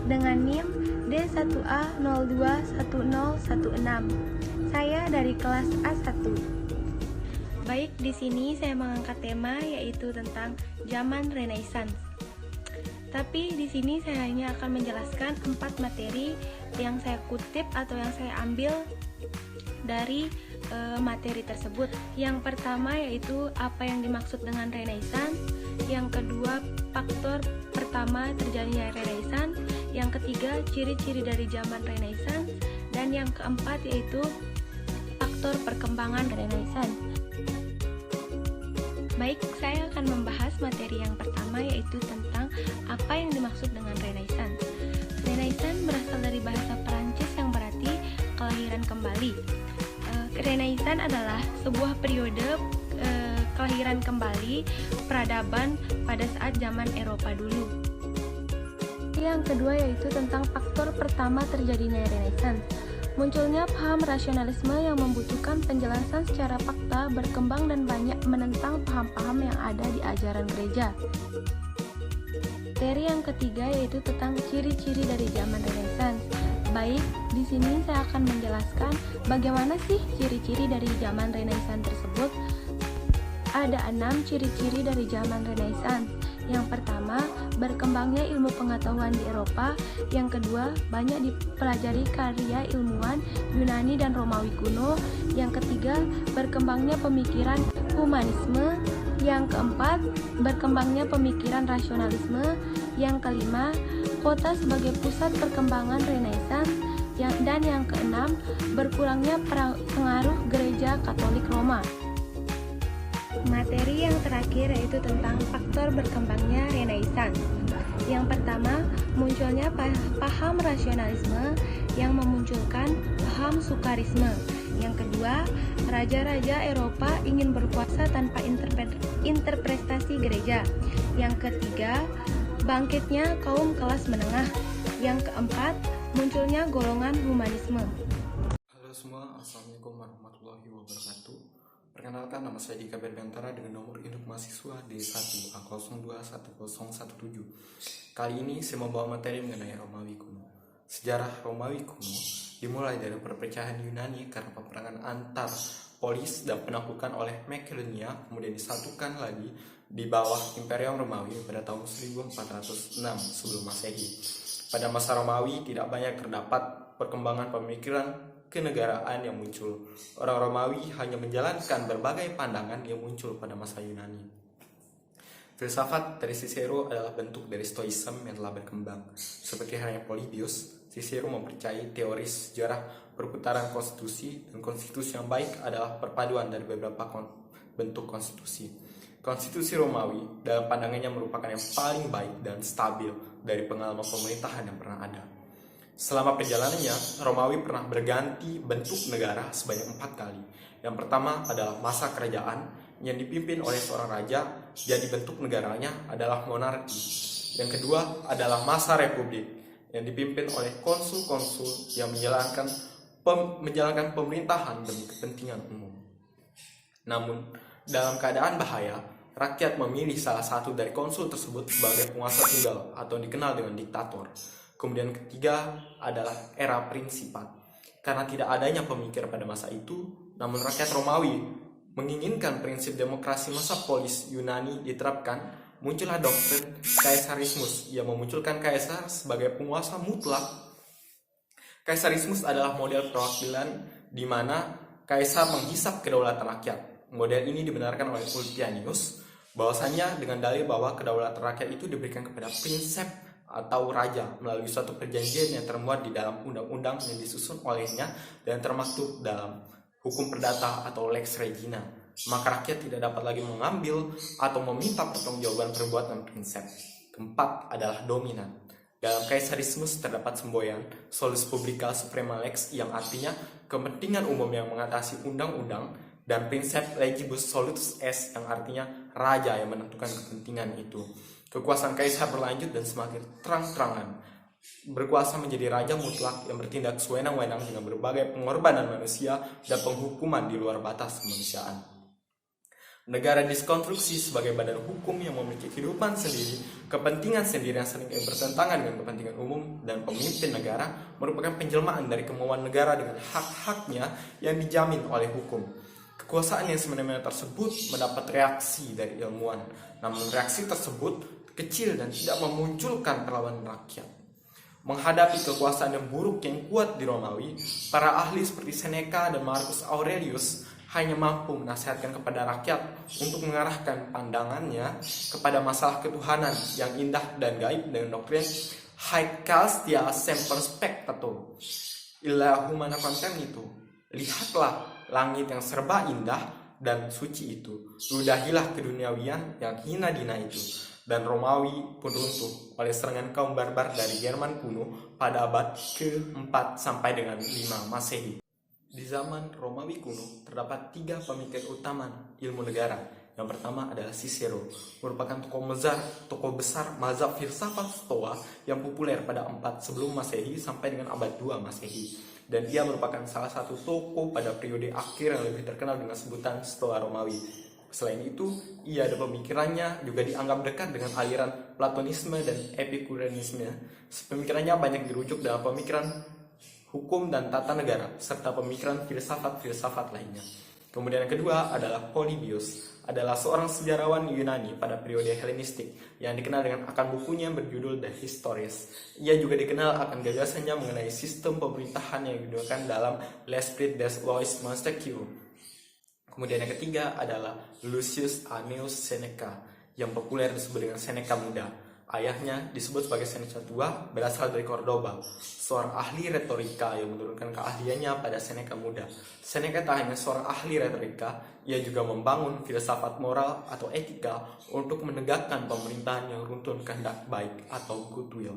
dengan NIM D1A021016. Saya dari kelas A1. Baik, di sini saya mengangkat tema yaitu tentang zaman Renaissance. Tapi di sini saya hanya akan menjelaskan 4 materi yang saya kutip atau yang saya ambil dari materi tersebut. Yang pertama yaitu apa yang dimaksud dengan Renaissance. Yang kedua, faktor pertama terjadinya Renaissance. Yang ketiga, ciri-ciri dari zaman Renaissance. Dan yang keempat yaitu faktor perkembangan Renaissance. Baik, saya akan membahas materi yang pertama yaitu tentang apa yang dimaksud dengan Renaissance. Renaissance berasal dari bahasa Perancis yang berarti kelahiran kembali. Renaissance adalah sebuah periode kelahiran kembali peradaban pada saat zaman Eropa dulu. Yang kedua yaitu tentang faktor pertama terjadinya Renaissance. Munculnya paham rasionalisme yang membutuhkan penjelasan secara fakta, berkembang dan banyak menentang paham-paham yang ada di ajaran gereja. Materi yang ketiga yaitu tentang ciri-ciri dari zaman Renaissance. Baik, di sini saya akan menjelaskan bagaimana sih ciri-ciri dari zaman Renaissance tersebut. Ada 6 ciri-ciri dari zaman Renaissance. Yang pertama, berkembangnya ilmu pengetahuan di Eropa. Yang kedua, banyak dipelajari karya ilmuwan Yunani dan Romawi kuno. Yang ketiga, berkembangnya pemikiran humanisme. Yang keempat, berkembangnya pemikiran rasionalisme. Yang kelima, kota sebagai pusat perkembangan Renaissance. Dan yang keenam, berkurangnya pengaruh gereja Katolik Roma. Materi yang terakhir yaitu tentang faktor berkembangnya Renaissance. Yang pertama, munculnya paham rasionalisme yang memunculkan paham sukarisme. Yang kedua, raja-raja Eropa ingin berkuasa tanpa interpretasi gereja. Yang ketiga, bangkitnya kaum kelas menengah. Yang keempat, munculnya golongan humanisme. Halo semua, Assalamualaikum warahmatullahi wabarakatuh. Perkenalkan, nama saya Dika Bergantara dengan nomor induk mahasiswa D1A021017. Kali ini saya membawa materi mengenai Romawi kuno. Sejarah Romawi kuno dimulai dari perpecahan Yunani karena peperangan antar polis dan penaklukan oleh Makedonia, kemudian disatukan lagi di bawah Imperium Romawi pada tahun 1406 sebelum Masehi. Pada masa Romawi tidak banyak terdapat perkembangan pemikiran kenegaraan yang muncul. Orang Romawi hanya menjalankan berbagai pandangan yang muncul pada masa Yunani. Filsafat dari Cicero adalah bentuk dari Stoicism yang telah berkembang. Seperti halnya Polybius, Cicero mempercayai teori sejarah perputaran konstitusi, dan konstitusi yang baik adalah perpaduan dari beberapa bentuk konstitusi. Konstitusi Romawi dalam pandangannya merupakan yang paling baik dan stabil dari pengalaman pemerintahan yang pernah ada. Selama perjalanannya, Romawi pernah berganti bentuk negara sebanyak 4 kali. Yang pertama adalah masa kerajaan yang dipimpin oleh seorang raja, jadi bentuk negaranya adalah monarki. Yang kedua adalah masa republik yang dipimpin oleh konsul-konsul yang menjalankan pemerintahan demi kepentingan umum. Namun, dalam keadaan bahaya, rakyat memilih salah satu dari konsul tersebut sebagai penguasa tunggal atau dikenal dengan diktator. Kemudian ketiga adalah era prinsipat. Karena tidak adanya pemikir pada masa itu, namun rakyat Romawi menginginkan prinsip demokrasi masa polis Yunani diterapkan, muncullah doktrin Kaisarismus yang memunculkan kaisar sebagai penguasa mutlak. Kaisarismus adalah model perwakilan di mana kaisar menghisap kedaulatan rakyat. Model ini dibenarkan oleh Ulpianius, bahwasanya dengan dalil bahwa kedaulatan rakyat itu diberikan kepada prinsip atau raja melalui suatu perjanjian yang termuat di dalam undang-undang yang disusun olehnya dan termaktub dalam hukum perdata atau Lex Regina. Maka rakyat tidak dapat lagi mengambil atau meminta pertanggungjawaban perbuatan prinsip. Keempat adalah dominan. Dalam Kaisarismus terdapat semboyan solus publica suprema lex yang artinya kepentingan umum yang mengatasi undang-undang, dan prinsip legibus solutus est yang artinya raja yang menentukan kepentingan itu. Kekuasaan kaisar berlanjut dan semakin terang-terangan berkuasa menjadi raja mutlak yang bertindak sewenang-wenang dengan berbagai pengorbanan manusia dan penghukuman di luar batas kemanusiaan. Negara diskonstruksi sebagai badan hukum yang memiliki kehidupan sendiri, kepentingan sendiri yang sering bertentangan dengan kepentingan umum, dan pemimpin negara merupakan penjelmaan dari kemauan negara dengan hak-haknya yang dijamin oleh hukum. Kekuasaan yang semena-mena tersebut mendapat reaksi dari ilmuwan, namun reaksi tersebut kecil dan tidak memunculkan perlawanan rakyat. Menghadapi kekuasaan yang buruk yang kuat di Romawi, para ahli seperti Seneca dan Marcus Aurelius hanya mampu menasihatkan kepada rakyat untuk mengarahkan pandangannya kepada masalah ketuhanan yang indah dan gaib dengan doktrin haec caelestia semper spectator, illa humana contemptitur. Lihatlah langit yang serba indah dan suci itu, ludahilah keduniawian yang hina dina itu. Dan Romawi pun runtuh oleh serangan kaum barbar dari Jerman kuno pada abad ke-4 sampai dengan 5 Masehi. Di zaman Romawi kuno terdapat 3 pemikir utama ilmu negara. Yang pertama adalah Cicero, merupakan tokoh besar mazhab filsafat Stoa yang populer pada 4 sebelum Masehi sampai dengan abad 2 Masehi. Dan ia merupakan salah satu tokoh pada periode akhir yang lebih terkenal dengan sebutan Stoa Romawi. Selain itu, ia ada pemikirannya juga dianggap dekat dengan aliran Platonisme dan Epikureanisme. Pemikirannya banyak dirujuk dalam pemikiran hukum dan tata negara, serta pemikiran filsafat-filsafat lainnya. Kemudian yang kedua adalah Polybius, adalah seorang sejarawan Yunani pada periode Helenistik yang dikenal dengan akan bukunya yang berjudul The Histories. Ia juga dikenal akan gagasannya mengenai sistem pemerintahan yang digunakan dalam L'Esprit des Lois Montesquieu. Kemudian yang ketiga adalah Lucius Annaeus Seneca, yang populer disebut dengan Seneca Muda. Ayahnya disebut sebagai Seneca tua, berasal dari Cordoba, seorang ahli retorika yang menurunkan keahliannya pada Seneca Muda. Seneca tak hanya seorang ahli retorika, ia juga membangun filsafat moral atau etika untuk menegakkan pemerintahan yang runtun kehendak baik atau goodwill.